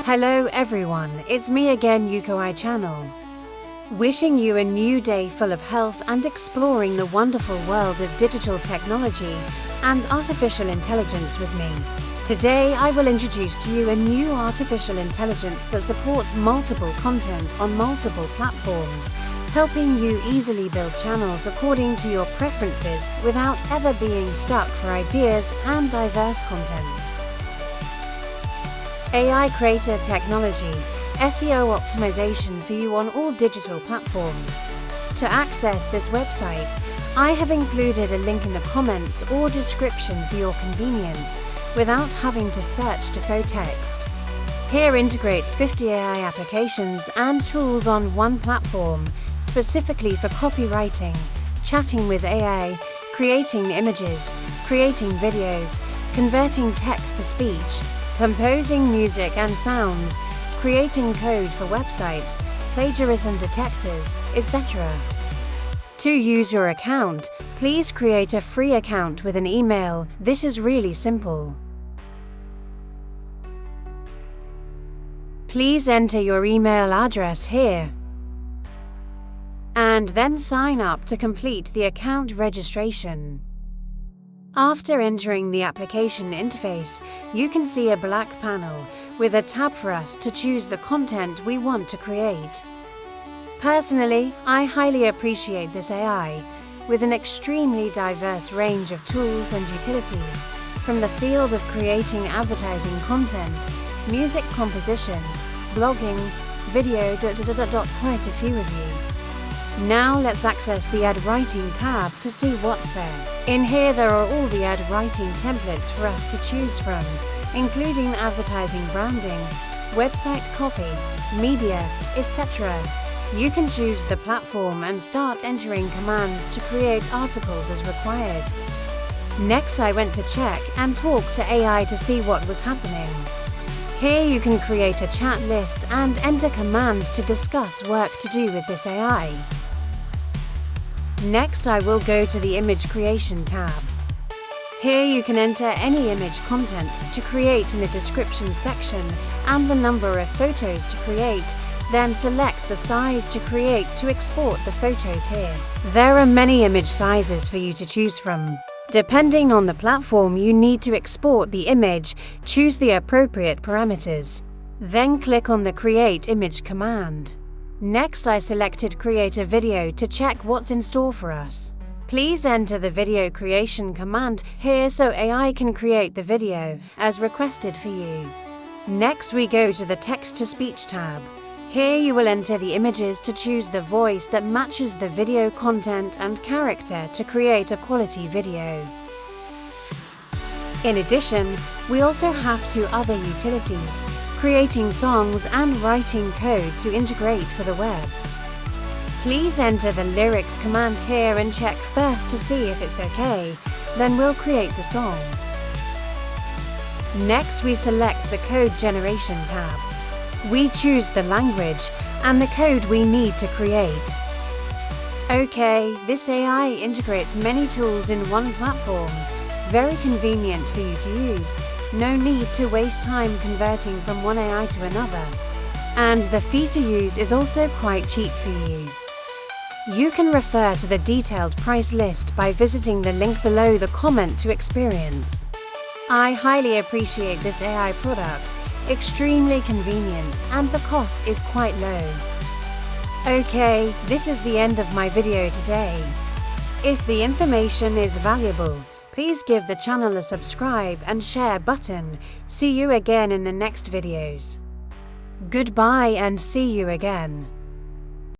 Hello everyone, it's me again, Yukoi channel. Wishing you a new day full of health and exploring the wonderful world of digital technology and artificial intelligence with me. Today I will introduce to you a new artificial intelligence that supports multiple content on multiple platforms, helping you easily build channels according to your preferences without ever being stuck for ideas and diverse content. AI Krater technology, SEO optimization for you on all digital platforms. To access this website, I have included a link in the comments or description for your convenience without having to search to faux text. Here integrates 50 AI applications and tools on one platform, specifically for copywriting, chatting with AI, creating images, creating videos, converting text to speech, composing music and sounds, creating code for websites, plagiarism detectors, etc. To use your account, please create a free account with an email. This is really simple. Please enter your email address here and then sign up to complete the account registration. After entering the application interface, you can see a black panel with a tab for us to choose the content we want to create. Personally, I highly appreciate this AI, with an extremely diverse range of tools and utilities, from the field of creating advertising content, music composition, blogging, video, quite a few of you. Now let's access the Ad Writing tab to see what's there. In here there are all the ad writing templates for us to choose from, including advertising branding, website copy, media, etc. You can choose the platform and start entering commands to create articles as required. Next I went to check and talk to AI to see what was happening. Here you can create a chat list and enter commands to discuss work to do with this AI. Next I will go to the Image Creation tab. Here you can enter any image content to create in the description section and the number of photos to create, then select the size to create to export the photos here. There are many image sizes for you to choose from. Depending on the platform you need to export the image, choose the appropriate parameters. Then click on the Create Image command. Next I selected Create a Video to check what's in store for us. Please enter the video creation command here so AI can create the video as requested for you. Next we go to the Text-to-Speech tab. Here you will enter the images to choose the voice that matches the video content and character to create a quality video. In addition, we also have two other utilities, creating songs and writing code to integrate for the web. Please enter the lyrics command here and check first to see if it's okay, then we'll create the song. Next we select the Code Generation tab. We choose the language and the code we need to create. Okay, this AI integrates many tools in one platform. Very convenient for you to use. No need to waste time converting from one AI to another. And the fee to use is also quite cheap for you. You can refer to the detailed price list by visiting the link below the comment to experience. I highly appreciate this AI product. Extremely convenient and the cost is quite low. Okay, this is the end of my video today. If the information is valuable, please give the channel a subscribe and share button. See you again in the next videos. Goodbye and see you again.